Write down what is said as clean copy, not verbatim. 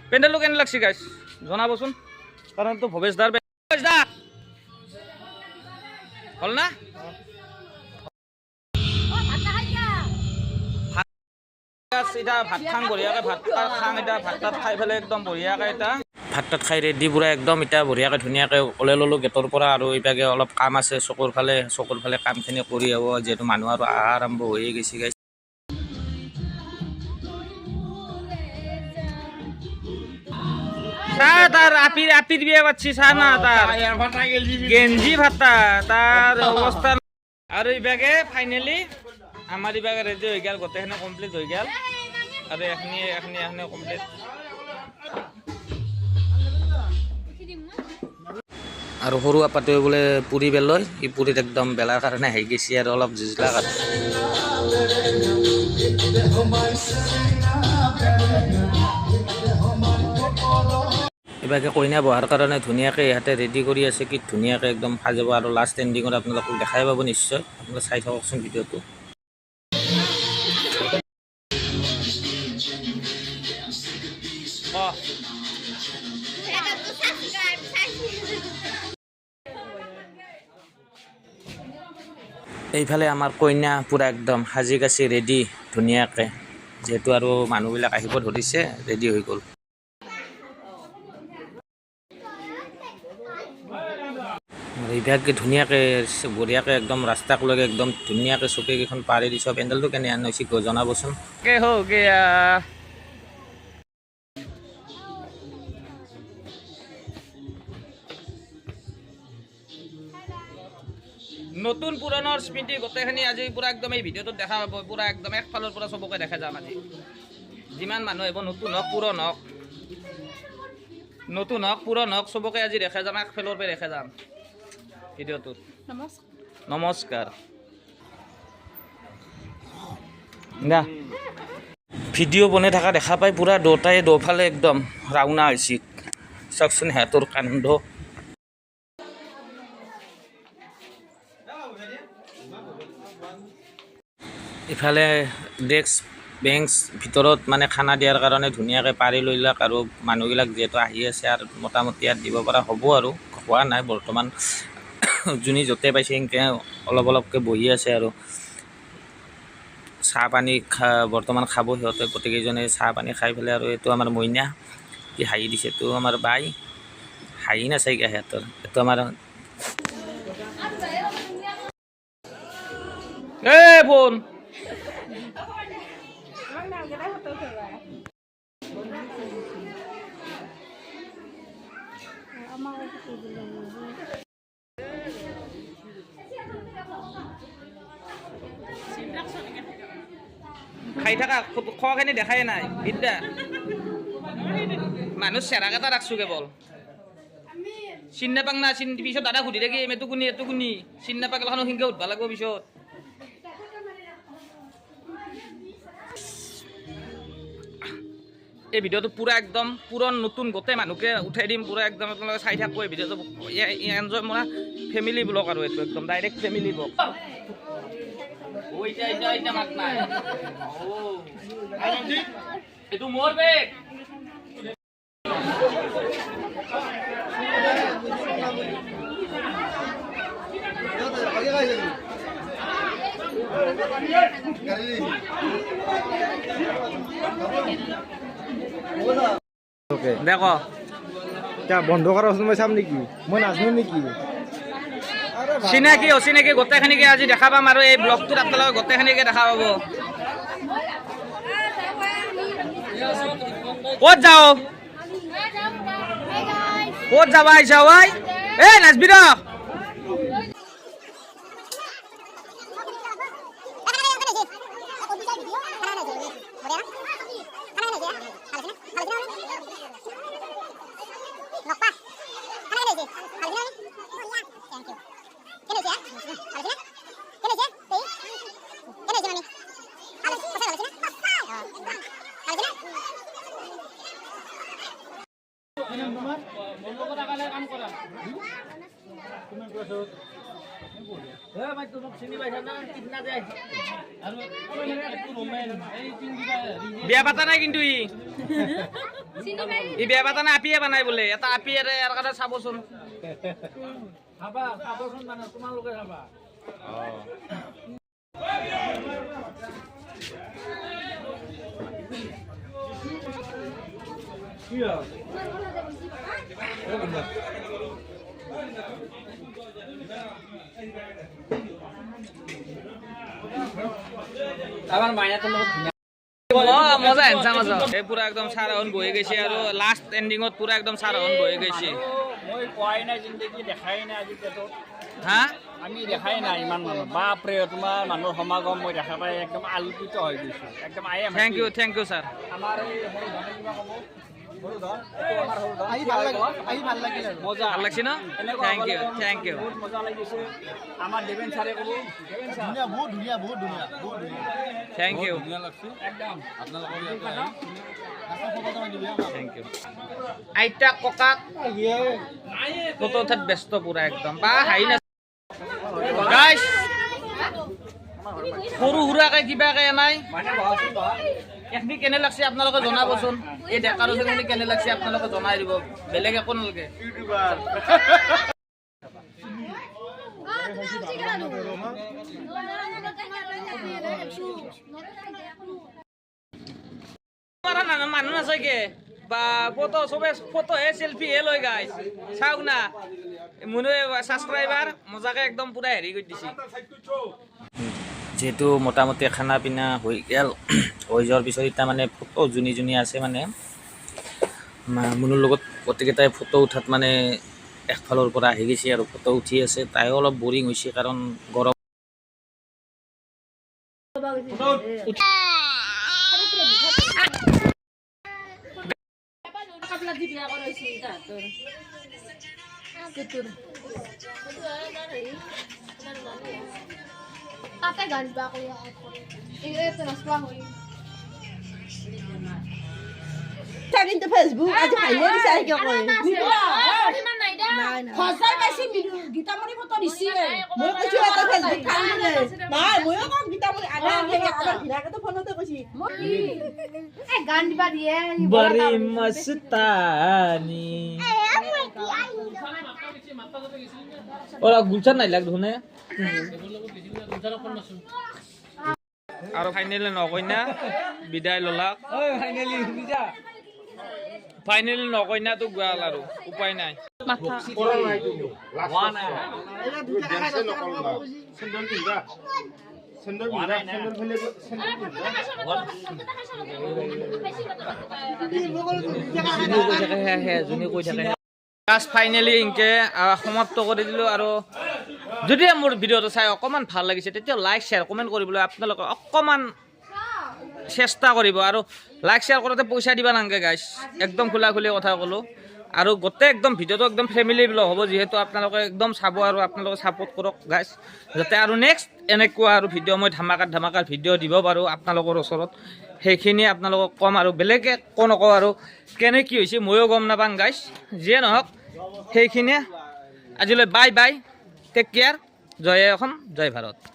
পেণ্ডেলটো কেনে লাগছে গাইছ জনাবচোন কাৰণতো ভৱেশ দাৰ হ'ল না এটা ভাত খাং বঢ়িয়াকৈ ভাত খাং এটা ভাত তাত খাই পেলাই একদম বঢ়িয়াকৈ এটা ভাত তাত খাই ৰেডি পূৰা একদম এতিয়া বঢ়িয়াকৈ ধুনীয়াকৈ ওলাই ল'লোঁ গেটৰ পৰা আৰু এইভাগে অলপ কাম আছে চকুৰ ফালে কামখিনি কৰি হ'ব যিহেতু মানুহ আৰু আৰম্ভ হৈয়ে গৈছে গাইছ তার আপির বিয়ে পাচ্ছি না তার গেঞ্জি ভাতা তার অবস্থা আর এই ব্যাগে ফাইনালি আমার এই ব্যাগে রেডি হয়ে গেল গোটেইখানে কমপ্লিট হয়ে গেল আর এখনি কমপ্লিট আর সৰু আপাটোৱে বোলে পুৰি বেলয় এই পুৰিত একদম বেলাৰ কাৰণে আহি গৈছে আৰু অলপ জুজলা কাট এবাৰকে কইনা বহাৰ কাৰণে ধুনীয়াকৈ ইহঁতে ৰেডি কৰি আছে কি ধুনীয়াকৈ একদম সাজাব আৰু লাষ্ট এণ্ডিঙত আপোনালোকক দেখাই পাব নিশ্চয় আপোনালোকে চাই থাককচোন ভিডিঅ'টো এইফালে আমাৰ কইনা পূৰা একদম সাজি কাচি ৰেডি ধুনীয়াকৈ যেহেতু আৰু মানুহবিলাক আহিব ধৰিছে ৰেডি হৈ গ'ল এইভাগে ধুনীয়াকৈ বঢ়িয়াকৈ একদম ৰাস্তাকলৈকে একদম ধুনীয়াকৈ চকীকেইখন পাৰি দিছোঁ পেণ্ডেলটো কেনে আনিছে জনাবচোন নতুন পুৰণৰ স্মৃতি গোটেইখিনি আজি পূৰা একদম এই ভিডিঅ'টোত দেখা পাব পূৰা একদম একফালৰ পৰা চবকে দেখা যাম আজি যিমান মানুহ আহিব নতুন হওক পুৰণ হওক চবকে আজি দেখা যাম একফালৰ পৰা দেখা যাম ভিডিঅ'টোত নমস্কাৰ ভিডিঅ' বনাই থকা দেখা পাই পূৰা দুটাই দুফালে একদম ৰাওনা হৈছে চাওকচোন সিহঁতৰ কাণ্ড ইফালে ডেস্ক বেঞ্চ ভিতৰত মানে খানা দিয়াৰ কাৰণে ধুনীয়াকৈ পাৰি লৈ লওক আৰু মানুহবিলাক যিহেতু আহি আছে আৰু মোটামুটি ইয়াত দিব পৰা হ'ব আৰু হোৱা নাই বৰ্তমান যোনে য'তে পাইছে সেনেকৈ অলপকৈ বহি আছে আৰু চাহ পানী বৰ্তমান খাব সিহঁতে গোটেইকেইজনে চাহ পানী খাই পেলাই আৰু এইটো আমাৰ মইনা কি হাঁহি দিছে এইটো আমাৰ বাই হাঁহি নাচাইগা সিহঁতৰ এইটো আমাৰ ফোন খাই থাকা খোৱাখিনি দেখাই নাই বিদ্যা মানুহ চেৰাকেইটা ৰাখছোঁ কেৱল চিন নাপাক না পিছত দাদা সুধি থাকি এইটো কোনি চিন নাপাক এখনো সিংকে উঠবা লাগিব পিছত এই ভিডিঅ'টো পূৰা একদম পুৰণ নতুন গোটেই মানুহকে উঠাই দিম পূৰা একদম আপোনালোকে চাই থাকব এই ভিডিঅ'টো এনজয় মৰা ফেমিলি ব্লগ আৰু এইটো একদম ডাইৰেক্ট ফেমিলি ব্লগ মাত নাই এইটো মোৰ বেগ দেখো বন্ধ কৰাৰ পাছত মই চাম নেকি মই নাজানো নেকি চিনাকি অচিনাকি গোটেইখিনিকে আজি দেখা পাম আৰু এই ব্লগটোত আপোনালোকে গোটেইখিনিকে দেখা পাব ক'ত যাবা আহিছা ঐ এই নাচবি ৰ বিয়া পাতা নাই কিন্তু ই বিয়া পাতা নাই, আপিয়ে বানাই বোলে। এটা আপি ইয়াৰ কাৰণে চাবচোন। তোমালোকে চাবা। আমাৰ মাইনাটোৰ লগত মজা এনছা মজা এই পুৰা একদম চাৰহন বহি গৈছে আৰু লাষ্ট এণ্ডিঙত পুৰা একদম চাৰহন বহি গৈছে। মই কোৱাই নাই, জিন্দগী দেখাই নাই আজি পেটত। হা আমি দেখাই নাই ইমান মানুহ। বাপৰে, তোমাৰ মানুহৰ সমাগম মই দেখা পাই একদম আলোকিত হৈ গৈছোঁ। একদম থেংক ইউ ছাৰ। আমাৰ এই সৰু ধনে কিবা ক'ব? সৰু ধন, এইটো আমাৰ সৰু ধন। ভাল লাগিল আৰু। মজা। ভাল লাগছে ন? এনেকুৱা থেংক ইউ, হ'ব লাগে। Thank you. বহুত মজা লাগিছে। আমাৰ দেৱেন ছাৰে ক'ব, দেৱেন ছাৰ বহুত ধুনীয়া, বহুত ধুনীয়া, বহুত ধুনীয়া। থেংক ইউ, একদম থেংক ইউ। আইতা ককাক ফটো উঠাত ব্যস্ত পুৰা একদম। বা হাঁহি না গাইছ, সৰু সুৰাকে কিবাকে নাই মানে বহাচোন বহা। এখিনি কেনে লাগছে আপোনালোকে জনাবচোন। এই ডেকা ৰচনী কেনে লাগছে আপোনালোকে জনাই দিব, বেলেগ একো নালাগে। মানুহ নাচাকে বা ফটো চবে ফটো হে চেলফি হে লৈ গাইছ। চাওক না মোনো ছাবস্ক্ৰাইবাৰ মজাকে একদম পুৰা হেৰি কৰি দিছে। যিহেতু মোটামুটি খানা পিনা হৈ গ'ল, হৈ যোৱাৰ পিছত এতিয়া মানে ফটো যোনী আছে মানে মোনোৰ লগত গোটেইকেইটাই ফটো উঠাত মানে একফালৰ পৰা আহি গৈছে আৰু ফটো উঠি আছে। তাইও অলপ বৰিং হৈছে কাৰণ গৰম। তাতে গান বা কৰি এইটো নচলা হৈ কিন্তু ফেচবুক আজি ভাইলে দিছে আহি কিয় কয় ইমান নাই দা সঁচাই পাইছি গীতামণি ফটো দিছি মই কৈছো এটা ফেচবুক খাই দিলে নাই মইও কম গীতামণি আগে আগে আমাৰ ভিনাকেতো ফোনতে কৈছি এই গান দিবা দিয়ে বৰি মস্তানি ওৰা গুলছান নাই লাগ ধুনে আৰু ফাইনেলি নকইনা বিদায় ললাক। ফাইনেলি নকইনা তো গোৱাল আৰু উপায় নাই। ফাইনেলি ইনকে সমাপ্ত কৰি দিলোঁ। আৰু যদি মোৰ ভিডিঅ'টো চাই অকণমান ভাল লাগিছে তেতিয়া লাইক শ্বেয়াৰ কমেণ্ট কৰিবলৈ আপোনালোকে অকণমান চেষ্টা কৰিব। আৰু লাইক শ্বেয়াৰ কৰোঁতে পইচা দিবা নালাগে গাইছ, একদম খোলা খুলি কথা ক'লোঁ। আৰু গোটেই একদম ভিডিঅ'টো একদম ফেমিলি ব্লগ হ'ব, যিহেতু আপোনালোকে একদম চাব আৰু আপোনালোকে ছাপোৰ্ট কৰক গাইছ, যাতে আৰু নেক্সট এনেকুৱা আৰু ভিডিঅ' মই ধামাকাৰ ভিডিঅ' দিব পাৰোঁ আপোনালোকৰ ওচৰত। সেইখিনি আপোনালোকক ক'ম আৰু বেলেগে নকওঁ আৰু কেনে কি হৈছে ময়ো গম নাপাম গাইছ। যিয়ে নহওক সেইখিনিয়ে আজিলৈ বাই বাই, টেক কেয়াৰ, জয় অসম, জয় ভাৰত।